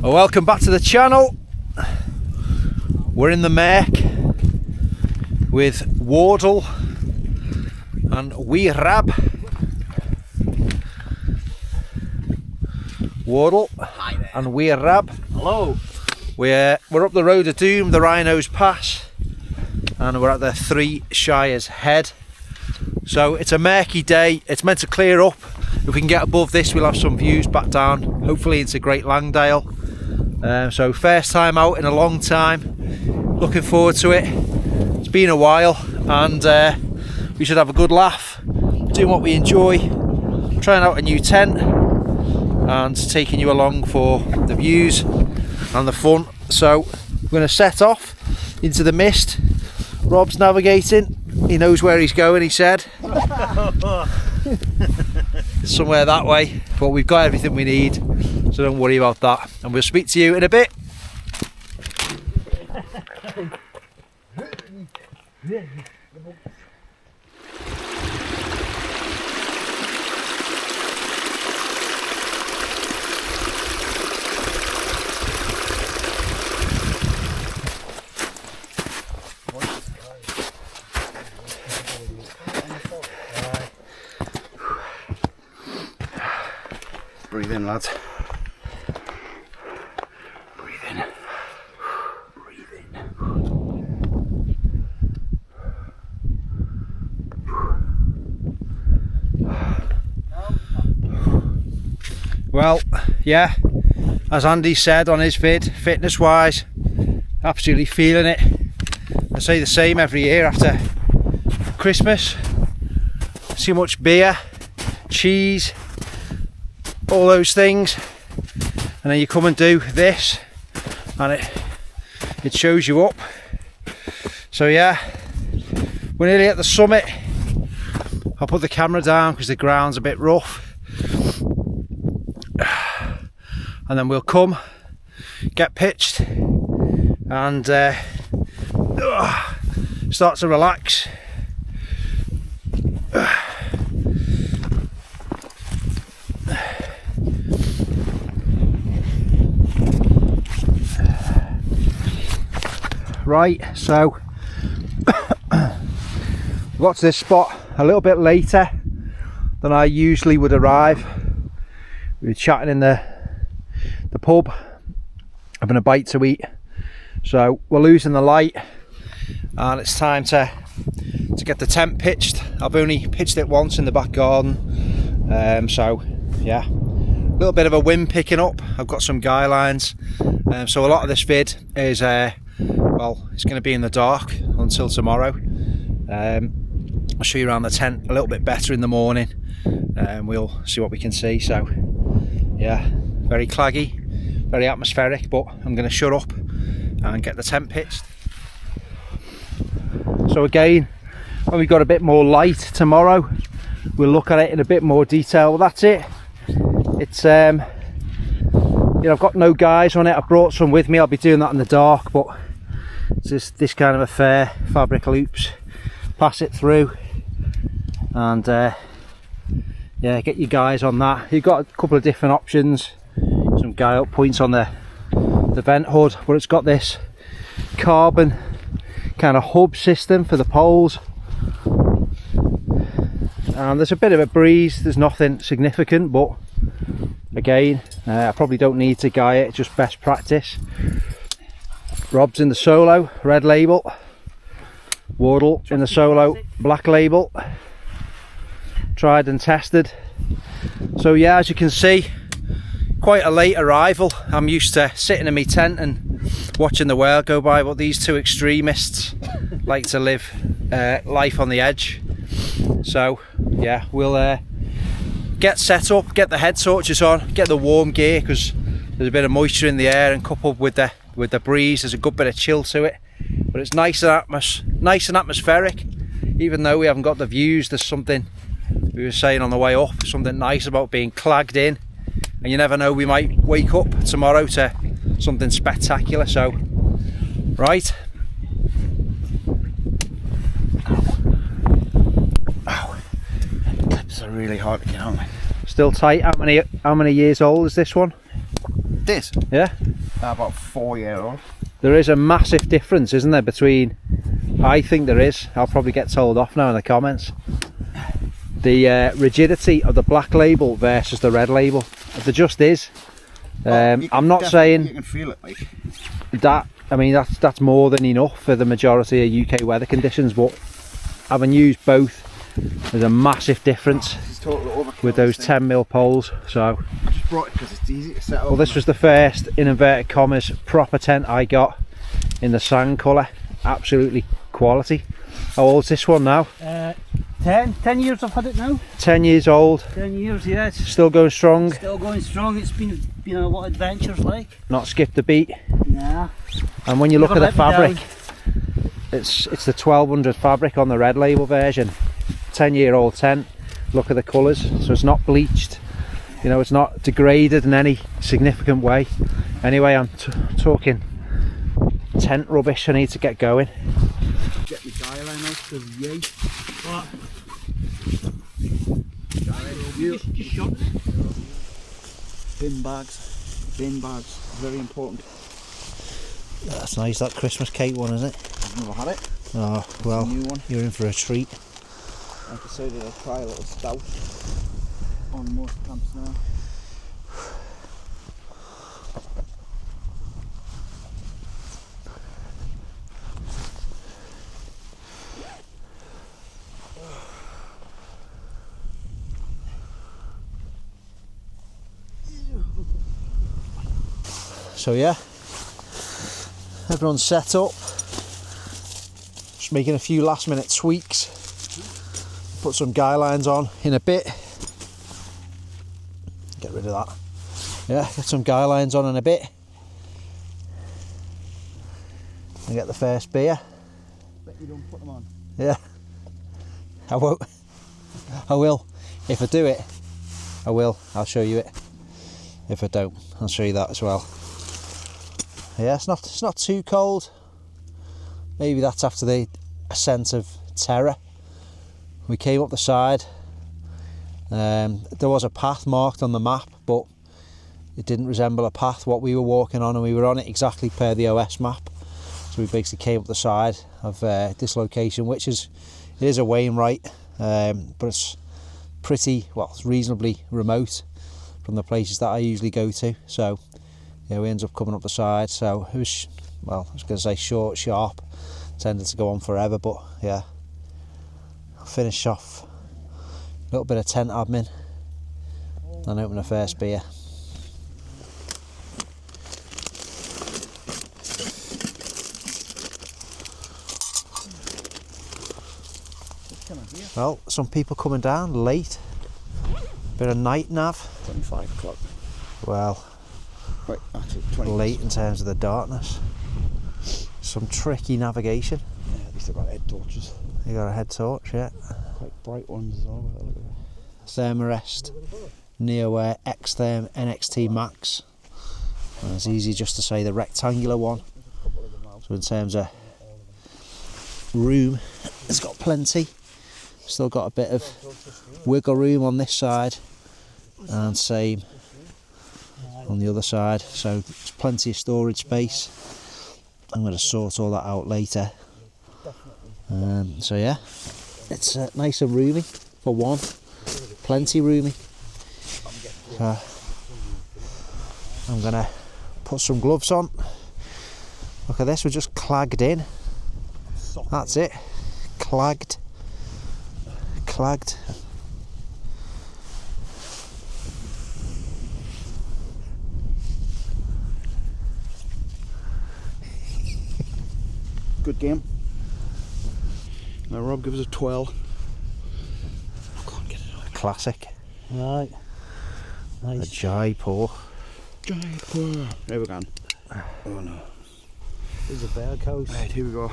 Well, welcome back to the channel. We're in the Merc with Wardle and Wee Rab. Wardle and Wee Rab. Hello. We're up the road of doom, the Rhinos Pass, and we're at the Three Shires Head. So it's a murky day. It's meant to clear up. If we can get above this, we'll have some views back down, hopefully into Great Langdale. So first time out in a long time. Looking forward to it. It's been a while, and we should have a good laugh, doing what we enjoy, trying out a new tent and taking you along for the views and the fun. So we're going to set off into the mist. Rob's navigating. He knows where he's going, he said. Somewhere that way, but we've got everything we need, so don't worry about that, and we'll speak to you in a bit. Breathe in, lads. Breathe in. Breathe in. Well, yeah, as Andy said on his vid, fitness wise, absolutely feeling it. I say the same every year after Christmas. So much beer, cheese, all those things, and then you come and do this and it shows you up. So yeah, we're nearly at the summit. I'll put the camera down because the ground's a bit rough, and then we'll come, get pitched, and start to relax. Right, so we got to this spot a little bit later than I usually would arrive. We were chatting in the pub, having a bite to eat, so we're losing the light and it's time to get the tent pitched. I've only pitched it once in the back garden, so yeah, a little bit of a wind picking up. I've got some guy lines, so a lot of this vid is well, it's going to be in the dark until tomorrow. I'll show you around the tent a little bit better in the morning, and we'll see what we can see. So yeah, very claggy, very atmospheric, but I'm going to shut up and get the tent pitched. So again, when we've got a bit more light tomorrow, we'll look at it in a bit more detail. Well, that's it. It's you know, I've got no guys on it. I brought some with me. I'll be doing that in the dark, but it's just this kind of affair. Fabric loops, pass it through, and yeah, get your guys on that. You've got a couple of different options. Some guy up points on the vent hood, but it's got this carbon kind of hub system for the poles, and there's a bit of a breeze. There's nothing significant, but again, I probably don't need to guy it, just best practice. Rob's in the Solo red label, Wardle in the Solo black label, tried and tested. So yeah, as you can see, quite a late arrival. I'm used to sitting in my tent and watching the world go by, but these two extremists like to live life on the edge. So yeah, we'll get set up, get the head torches on, get the warm gear, because there's a bit of moisture in the air, and coupled with the breeze, there's a good bit of chill to it. But it's nice and atmospheric. Even though we haven't got the views, there's something, we were saying on the way up, something nice about being clagged in, and you never know, we might wake up tomorrow to something spectacular. So right, Ow. Clips are really hard to get on. still tight. How many years old is this one? This? Yeah. About 4-year-old. There is a massive difference, isn't there, between, I think there is, I'll probably get told off now in the comments, the rigidity of the black label versus the red label. There just is. I'm not saying you can feel it, like. that, I mean that's more than enough for the majority of UK weather conditions, but having used both, there's a massive difference with those 10mm poles. So I just brought it because it's easy to set up. well, this was the first, in inverted commas, proper tent I got in the sand colour. Absolutely quality. How old's this one now? 10 years I've had it now. 10 years old. 10 years, yeah. It's Still going strong. still going strong. It's been a lot of adventures, like. Not skipped a beat. Nah. And when you look Never at the let me fabric, it's the 1200 fabric on the red label version. 10-year-old tent. Look at the colours. So it's not bleached. You know, it's not degraded in any significant way. Anyway, I'm talking tent rubbish. I need to get going. Get my guy line out to yay. What? Just shot. Bin bags. Bin bags. Very important. That's nice, that Christmas cake one, isn't it? I've never had it. Oh, well, It's a new one. you're in for a treat. I decided I'd try a little stout on most camps now. So yeah, everyone's set up. Just making a few last minute tweaks. Put some guy lines on in a bit. Get rid of that. Yeah, get some guy lines on in a bit. And get the first beer. Bet you don't put them on. Yeah. I won't. I will. If I do it, I will. I'll show you it. If I don't, I'll show you that as well. Yeah, it's not too cold. Maybe that's after the ascent of terror. We came up the side. There was a path marked on the map, but it didn't resemble a path what we were walking on, and we were on it exactly per the OS map. So we basically came up the side of this location, which is a Wainwright, but it's pretty, well, it's reasonably remote from the places that I usually go to. So yeah, we ended up coming up the side. So it was, well, I was going to say short, sharp, tended to go on forever, but yeah, I'll finish off a little bit of tent admin and open the first beer. Well, some people coming down late. Bit of night nav. 25 o'clock. Well, Right, actually 20. late in terms of the darkness. Some tricky navigation. Yeah, at least I've got head torches. You got a head torch, yeah. Quite bright ones as well. Look at that. Thermarest NeoAir XTherm NXT Max. And it's easy just to say the rectangular one. So in terms of room, it's got plenty. Still got a bit of wiggle room on this side, and same on the other side. So there's plenty of storage space. I'm going to sort all that out later. So yeah, it's nice and roomy for one. Plenty roomy. I'm going to put some gloves on. Look at this, we're just clagged in. That's it. Clagged. Good game. Now Rob gives us a 12. I can't get it out. Classic. Right. A Nice. Jaipur. Jaipur. There we go. Oh no. There's a bear coast. Right, here we go.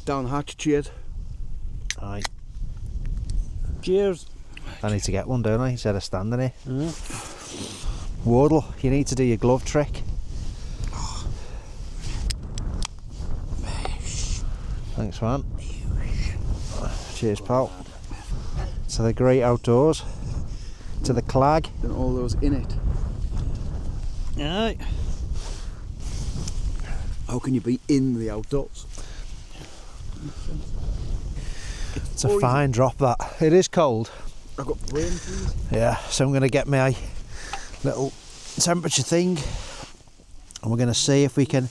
Down the hatch, cheers. Right. Cheers. I need to get one, don't I, instead of standing here. Wardle, you need to do your glove trick. Thanks, man. Cheers, pal. To the great outdoors. To the clag. And all those in it. Aye. How can you be in the outdoors? It's a fine drop that. It is cold. I've got brain freeze. Yeah, so I'm going to get my little temperature thing and we're going to see if we can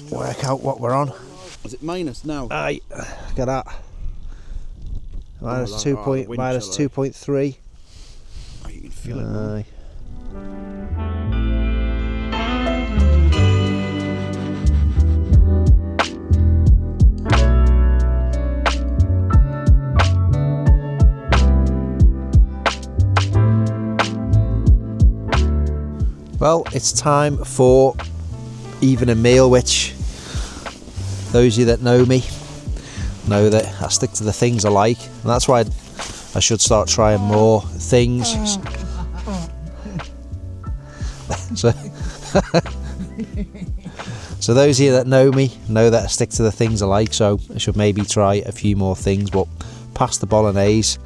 work out what we're on. Is it minus now? Aye, look at that. Minus 2.3. Oh, you can feel it. Man. Aye. Well, it's time for evening meal, which those of you that know me know that I stick to the things I like, and that's why I should start trying more things. So those of you that know me know that I stick to the things I like, so I should maybe try a few more things, but past the bolognese,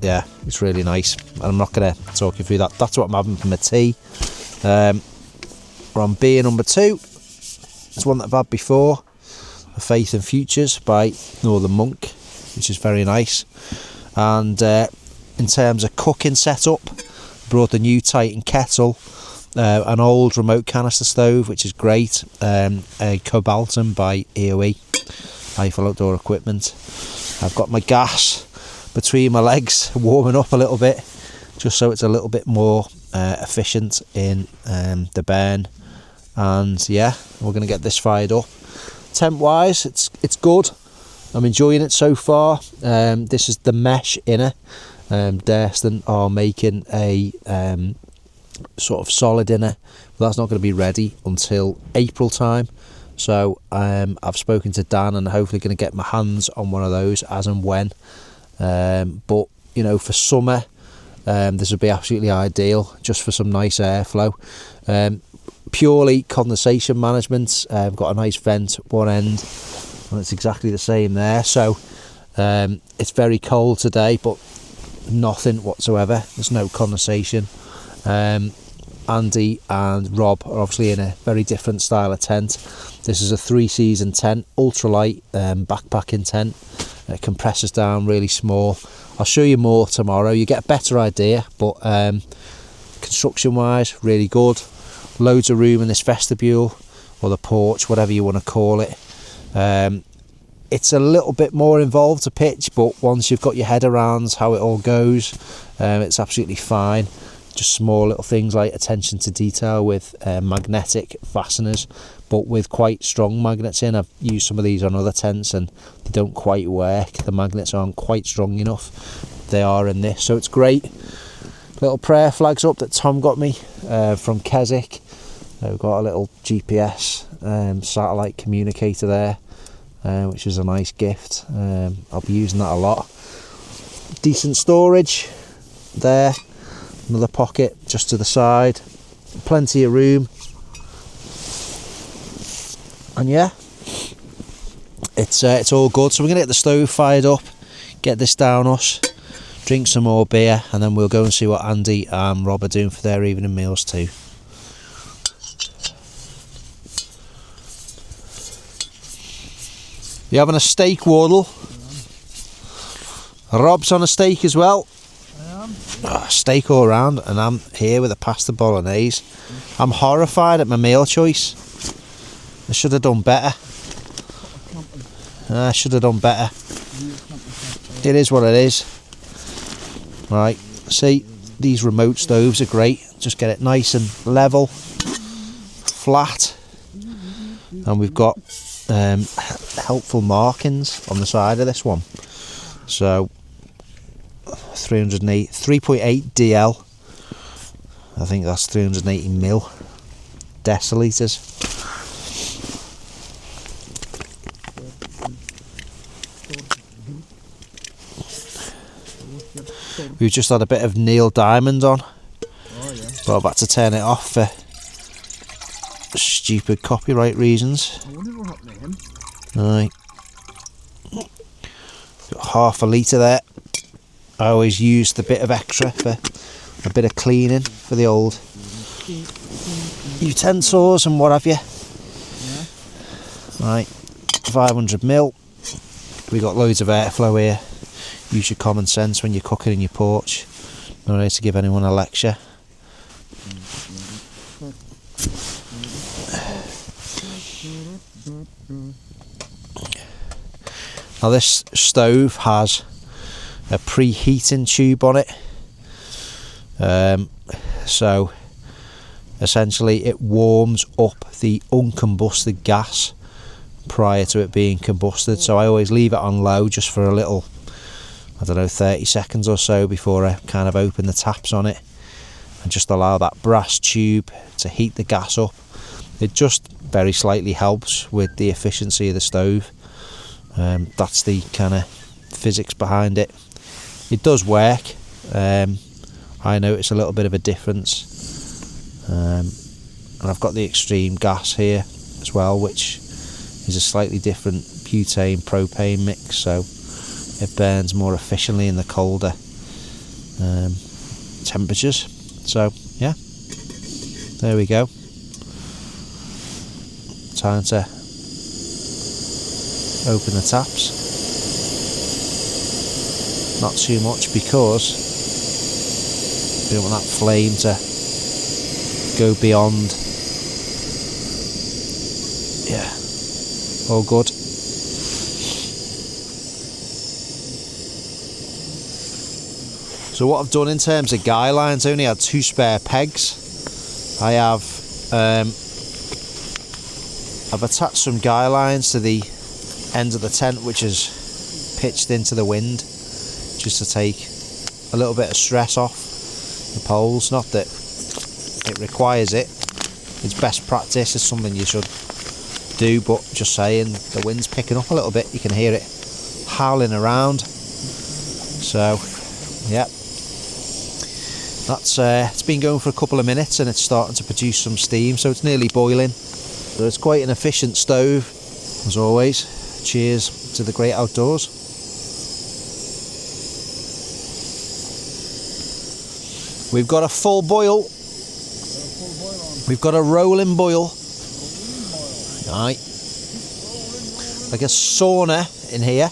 yeah, it's really nice, and I'm not going to talk you through that. That's what I'm having for my tea. We're on beer number 2. It's one that I've had before, A Faith in Futures by Northern Monk, which is very nice. And in terms of cooking setup, brought the new Titan Kettle, an old remote canister stove, which is great, a Cobaltum by EOE, Eiffel Outdoor Equipment. I've got my gas between my legs, warming up a little bit, just so it's a little bit more efficient in the burn. And yeah, we're going to get this fired up. Temp wise, it's good. I'm enjoying it so far. This is the mesh inner. Durston are making a sort of solid inner, but that's not going to be ready until April time. So I've spoken to Dan and hopefully going to get my hands on one of those as and when. But you know, for summer, this would be absolutely ideal, just for some nice airflow. Purely condensation management. I've got a nice vent one end, and it's exactly the same there. So it's very cold today, but nothing whatsoever. There's no condensation. Andy and Rob are obviously in a very different style of tent. This is a 3-season tent, ultralight backpacking tent. It compresses down really small. I'll show you more tomorrow. You get a better idea, but construction wise, really good. Loads of room in this vestibule or the porch, whatever you want to call it. It's a little bit more involved to pitch, but once you've got your head around how it all goes, it's absolutely fine. Just small little things like attention to detail with magnetic fasteners, but with quite strong magnets in. I've used some of these on other tents and they don't quite work. The magnets aren't quite strong enough. They are in this, so it's great. Little prayer flags up that Tom got me from Keswick. We've got a little GPS satellite communicator there, which is a nice gift. I'll be using that a lot. Decent storage there. Another pocket just to the side, plenty of room, and yeah, it's all good. So we're gonna get the stove fired up, get this down us, drink some more beer, and then we'll go and see what Andy and Rob are doing for their evening meals too. You having a steak, Wardle? Rob's on a steak as well. Steak all round, and I'm here with a pasta bolognese. I'm horrified at my meal choice. I should have done better. I should have done better. It is what it is. Right, see, these remote stoves are great. Just get it nice and level, flat, and we've got helpful markings on the side of this one. So 3.8 DL, I think that's 380 mil decilitres. We've just had a bit of Neil Diamond on, but I've had to turn it off for stupid copyright reasons. I wonder what happened to him. Right, got half a litre there. I always use the bit of extra for a bit of cleaning for the old utensils and what have you. Right, 500ml. We got loads of airflow here. Use your common sense when you're cooking in your porch. No need to give anyone a lecture. Now this stove has a preheating tube on it, so essentially it warms up the uncombusted gas prior to it being combusted. So I always leave it on low just for a little, I don't know, 30 seconds or so before I kind of open the taps on it, and just allow that brass tube to heat the gas up. It just very slightly helps with the efficiency of the stove. That's the kind of physics behind it. It does work. I notice a little bit of a difference, and I've got the extreme gas here as well, which is a slightly different butane propane mix, so it burns more efficiently in the colder temperatures. So yeah, there we go. Time to open the taps. Not too much, because we don't want that flame to go beyond. Yeah, all good. So what I've done in terms of guy lines, I only had 2 spare pegs. I've attached some guy lines to the end of the tent, which is pitched into the wind, just to take a little bit of stress off the poles. Not that it requires it, it's best practice, it's something you should do, but just saying, the wind's picking up a little bit, you can hear it howling around. So yeah, that's it's been going for a couple of minutes and it's starting to produce some steam, so it's nearly boiling. So it's quite an efficient stove, as always. Cheers to the great outdoors. We've got a full boil. We've got a rolling boil. Right. Like a sauna in here.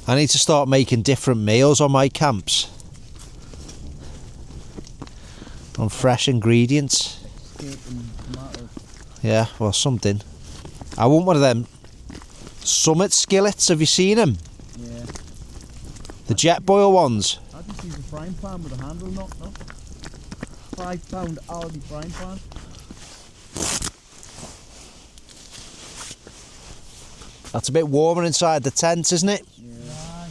I need to start making different meals on my camps, on fresh ingredients. Yeah, well, something. I want one of them Summit skillets. Have you seen them? Yeah. The jet boil ones. I just use a frying pan with a handle knocked off. £5 Aldi frying pan. That's a bit warmer inside the tent, isn't it? Yeah.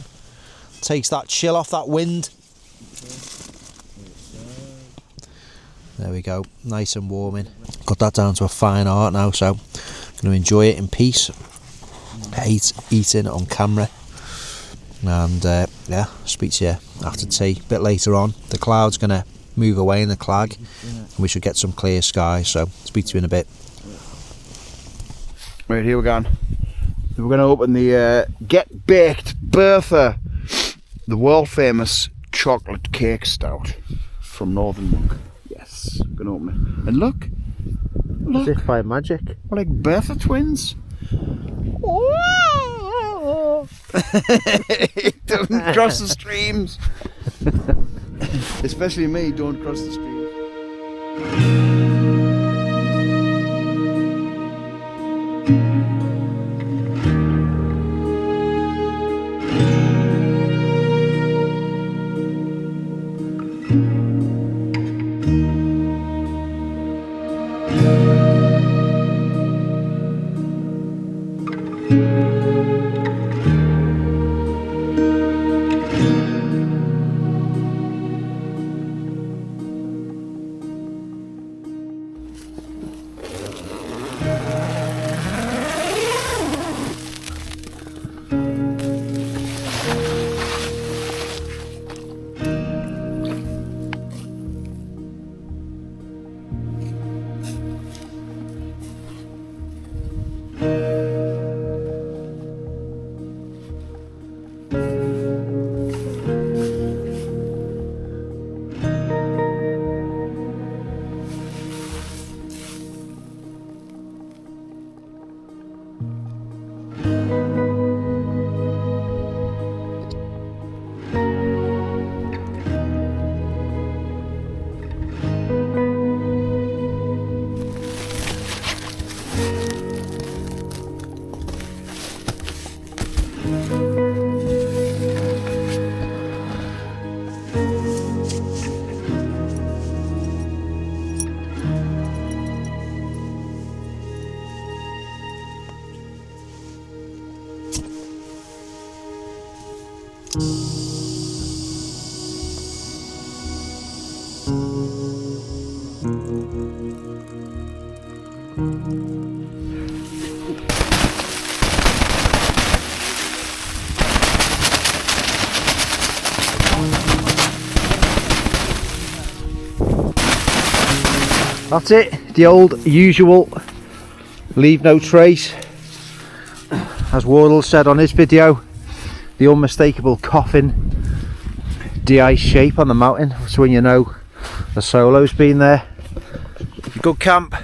Takes that chill off that wind. There we go, nice and warming. Got that down to a fine art now, so I'm going to enjoy it in peace. Hate eating on camera. And yeah, speak to you after tea. A bit later on, the cloud's going to move away in the clag, and we should get some clear sky, so speak to you in a bit. Right, here we're going. We're going to open the Get Baked Bertha, the world famous chocolate cake stout from Northern Monk. Yes, I'm going to open it. And look, As if by magic. we're like Bertha twins. Don't cross the streams. Especially me, don't cross the streams. That's it, the old usual leave no trace. As Wardle said on his video, the unmistakable coffin de-ice shape on the mountain. That's when you know the solo's been there. Good camp,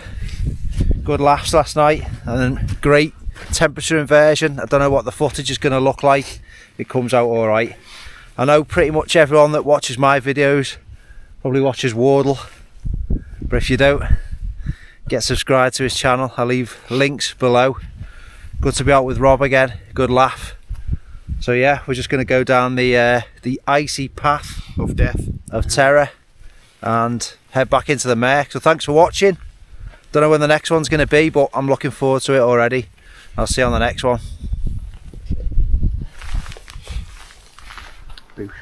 good laughs last night, and great temperature inversion. I don't know what the footage is going to look like. It comes out alright. I know pretty much everyone that watches my videos probably watches Wardle, but if you don't, get subscribed to his channel. I'll leave links below. Good to be out with Rob again, good laugh. So yeah, we're just going to go down the icy path Of death. of terror and head back into the mare. So thanks for watching. Don't know when the next one's going to be, but I'm looking forward to it already. I'll see you on the next one. Boosh.